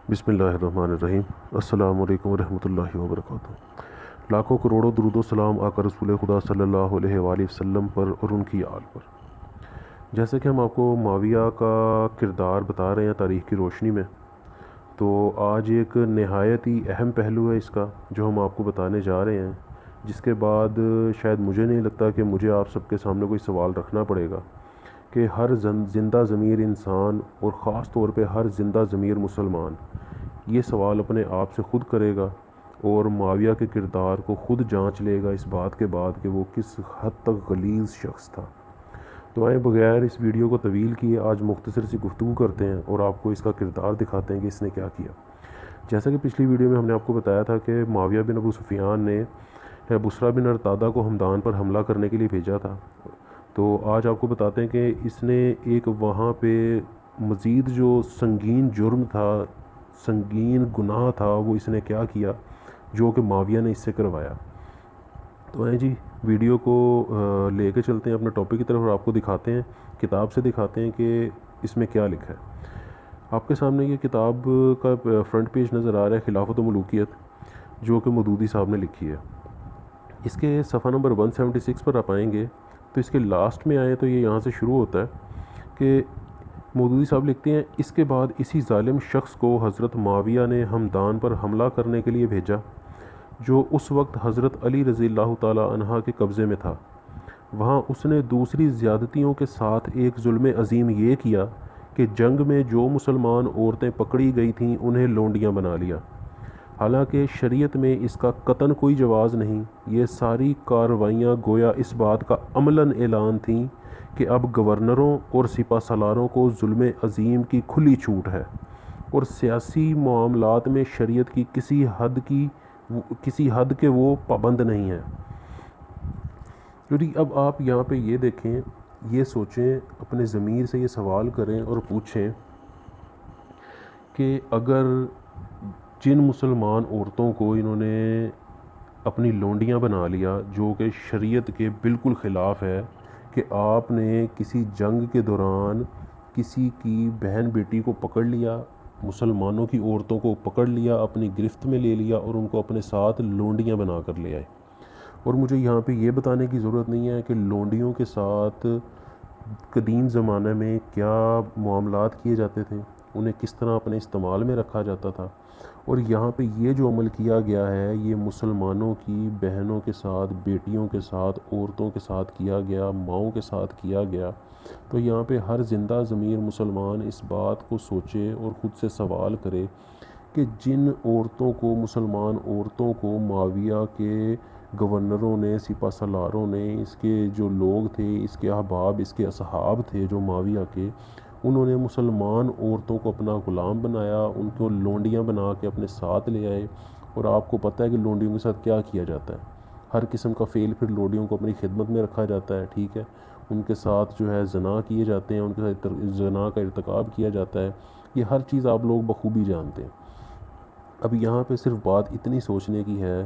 بسم اللہ الرحمن الرحیم۔ السلام علیکم ورحمۃ اللہ وبرکاتہ۔ لاکھوں کروڑوں درود و سلام آقا رسول خدا صلی اللہ علیہ وآلہ وسلم پر اور ان کی آل پر۔ جیسے کہ ہم آپ کو معاویہ کا کردار بتا رہے ہیں تاریخ کی روشنی میں، تو آج ایک نہایت ہی اہم پہلو ہے اس کا جو ہم آپ کو بتانے جا رہے ہیں، جس کے بعد شاید مجھے نہیں لگتا کہ مجھے آپ سب کے سامنے کوئی سوال رکھنا پڑے گا کہ ہر زندہ ضمیر انسان اور خاص طور پہ ہر زندہ ضمیر مسلمان یہ سوال اپنے آپ سے خود کرے گا اور معاویہ کے کردار کو خود جانچ لے گا اس بات کے بعد کہ وہ کس حد تک غلیظ شخص تھا۔ تو آئیں بغیر اس ویڈیو کو طویل کیے آج مختصر سی گفتگو کرتے ہیں اور آپ کو اس کا کردار دکھاتے ہیں کہ اس نے کیا کیا۔ جیسا کہ پچھلی ویڈیو میں ہم نے آپ کو بتایا تھا کہ معاویہ بن ابو سفیان نے بصرہ بن ارتادہ کو ہمدان پر حملہ کرنے کے لیے بھیجا تھا، تو آج آپ کو بتاتے ہیں کہ اس نے ایک وہاں پہ مزید جو سنگین جرم تھا، سنگین گناہ تھا، وہ اس نے کیا کیا جو کہ معاویہ نے اس سے کروایا۔ تو آئیں جی ویڈیو کو لے کے چلتے ہیں اپنے ٹاپک کی طرف اور آپ کو دکھاتے ہیں، کتاب سے دکھاتے ہیں کہ اس میں کیا لکھا ہے۔ آپ کے سامنے یہ کتاب کا فرنٹ پیج نظر آ رہا ہے، خلافت و ملوکیت، جو کہ مودودی صاحب نے لکھی ہے۔ اس کے صفحہ نمبر 176 پر آپ آئیں گے تو اس کے لاسٹ میں آئیں تو یہ یہاں سے شروع ہوتا ہے کہ مودودی صاحب لکھتے ہیں، اس کے بعد اسی ظالم شخص کو حضرت معاویہ نے ہمدان پر حملہ کرنے کے لیے بھیجا، جو اس وقت حضرت علی رضی اللہ تعالی عنہ کے قبضے میں تھا۔ وہاں اس نے دوسری زیادتیوں کے ساتھ ایک ظلم عظیم یہ کیا کہ جنگ میں جو مسلمان عورتیں پکڑی گئی تھیں انہیں لونڈیاں بنا لیا، حالانکہ شریعت میں اس کا قطعاً کوئی جواز نہیں۔ یہ ساری کارروائیاں گویا اس بات کا عملاً اعلان تھیں کہ اب گورنروں اور سپہ سالاروں کو ظلم عظیم کی کھلی چھوٹ ہے اور سیاسی معاملات میں شریعت کی کسی حد کے وہ پابند نہیں ہیں۔ کیونکہ اب آپ یہاں پہ یہ دیکھیں، یہ سوچیں، اپنے ضمیر سے یہ سوال کریں اور پوچھیں کہ اگر جن مسلمان عورتوں کو انہوں نے اپنی لونڈیاں بنا لیا، جو کہ شریعت کے بالکل خلاف ہے، کہ آپ نے کسی جنگ کے دوران کسی کی بہن بیٹی کو پکڑ لیا، مسلمانوں کی عورتوں کو پکڑ لیا، اپنی گرفت میں لے لیا اور ان کو اپنے ساتھ لونڈیاں بنا کر لے آئے۔ اور مجھے یہاں پہ یہ بتانے کی ضرورت نہیں ہے کہ لونڈیوں کے ساتھ قدیم زمانے میں کیا معاملات کیے جاتے تھے، انہیں کس طرح اپنے استعمال میں رکھا جاتا تھا، اور یہاں پہ یہ جو عمل کیا گیا ہے یہ مسلمانوں کی بہنوں کے ساتھ، بیٹیوں کے ساتھ، عورتوں کے ساتھ کیا گیا، ماؤں کے ساتھ کیا گیا۔ تو یہاں پہ ہر زندہ ضمیر مسلمان اس بات کو سوچے اور خود سے سوال کرے کہ جن عورتوں کو، مسلمان عورتوں کو معاویہ کے گورنروں نے، سپہ سالاروں نے، اس کے جو لوگ تھے، اس کے احباب، اس کے اصحاب تھے جو معاویہ کے، انہوں نے مسلمان عورتوں کو اپنا غلام بنایا، ان کو لونڈیاں بنا کے اپنے ساتھ لے آئے۔ اور آپ کو پتہ ہے کہ لونڈیوں کے ساتھ کیا کیا جاتا ہے، ہر قسم کا فعل پھر لونڈیوں کو اپنی خدمت میں رکھا جاتا ہے، ٹھیک ہے، ان کے ساتھ جو ہے زنا کیے جاتے ہیں، ان کے ساتھ زنا کا ارتکاب کیا جاتا ہے، یہ ہر چیز آپ لوگ بخوبی جانتے ہیں۔ اب یہاں پہ صرف بات اتنی سوچنے کی ہے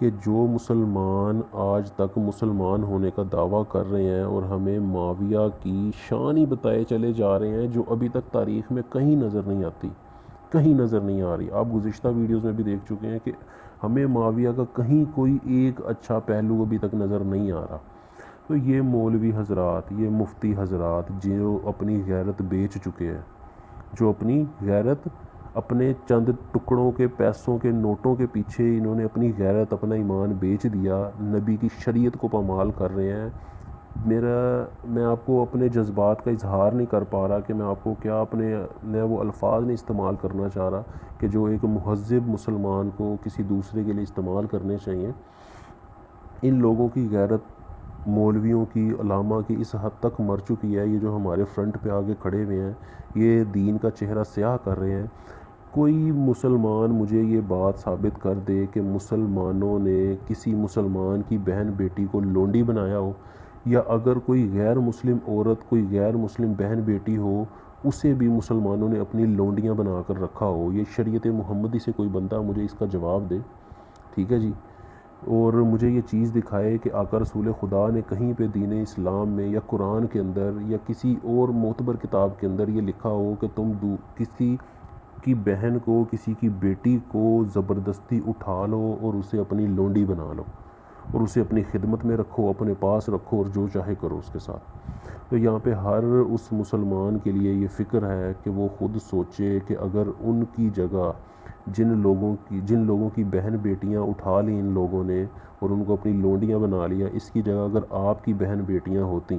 کہ جو مسلمان آج تک مسلمان ہونے کا دعویٰ کر رہے ہیں اور ہمیں معاویہ کی شان ہی بتائے چلے جا رہے ہیں جو ابھی تک تاریخ میں کہیں نظر نہیں آتی، کہیں نظر نہیں آ رہی۔ آپ گزشتہ ویڈیوز میں بھی دیکھ چکے ہیں کہ ہمیں معاویہ کا کہیں کوئی ایک اچھا پہلو ابھی تک نظر نہیں آ رہا۔ تو یہ مولوی حضرات، یہ مفتی حضرات جو اپنی غیرت بیچ چکے ہیں، جو اپنی غیرت اپنے چند ٹکڑوں کے پیسوں کے نوٹوں کے پیچھے انہوں نے اپنی غیرت، اپنا ایمان بیچ دیا، نبی کی شریعت کو پامال کر رہے ہیں۔ میں آپ کو اپنے جذبات کا اظہار نہیں کر پا رہا کہ میں آپ کو کیا میں وہ الفاظ نہیں استعمال کرنا چاہ رہا کہ جو ایک مہذب مسلمان کو کسی دوسرے کے لیے استعمال کرنے چاہیے۔ ان لوگوں کی غیرت، مولویوں کی، علماء کی اس حد تک مر چکی ہے، یہ جو ہمارے فرنٹ پہ آگے کھڑے ہوئے ہیں، یہ دین کا چہرہ سیاہ کر رہے ہیں۔ کوئی مسلمان مجھے یہ بات ثابت کر دے کہ مسلمانوں نے کسی مسلمان کی بہن بیٹی کو لونڈی بنایا ہو، یا اگر کوئی غیر مسلم عورت، کوئی غیر مسلم بہن بیٹی ہو، اسے بھی مسلمانوں نے اپنی لونڈیاں بنا کر رکھا ہو۔ یہ شریعت محمدی سے کوئی بندہ مجھے اس کا جواب دے، ٹھیک ہے جی، اور مجھے یہ چیز دکھائے کہ آقا رسول خدا نے کہیں پہ دین اسلام میں یا قرآن کے اندر یا کسی اور معتبر کتاب کے اندر یہ لکھا ہو کہ تم کسی کی بہن کو، کسی کی بیٹی کو زبردستی اٹھا لو اور اسے اپنی لونڈی بنا لو اور اسے اپنی خدمت میں رکھو، اپنے پاس رکھو اور جو چاہے کرو اس کے ساتھ۔ تو یہاں پہ ہر اس مسلمان کے لیے یہ فکر ہے کہ وہ خود سوچے کہ اگر ان کی جگہ جن لوگوں کی بہن بیٹیاں اٹھا لی ان لوگوں نے اور ان کو اپنی لونڈیاں بنا لیا، اس کی جگہ اگر آپ کی بہن بیٹیاں ہوتیں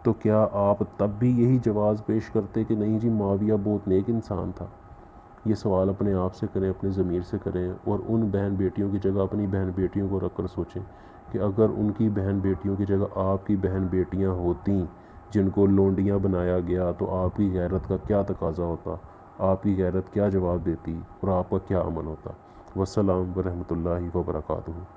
تو کیا آپ تب بھی یہی جواز پیش کرتے کہ نہیں جی معاویہ بہت نیک انسان تھا؟ یہ سوال اپنے آپ سے کریں، اپنے ضمیر سے کریں، اور ان بہن بیٹیوں کی جگہ اپنی بہن بیٹیوں کو رکھ کر سوچیں کہ اگر ان کی بہن بیٹیوں کی جگہ آپ کی بہن بیٹیاں ہوتیں جن کو لونڈیاں بنایا گیا، تو آپ کی غیرت کا کیا تقاضا ہوتا، آپ کی غیرت کیا جواب دیتی اور آپ کا کیا عمل ہوتا۔ والسلام ورحمۃ اللہ وبرکاتہ۔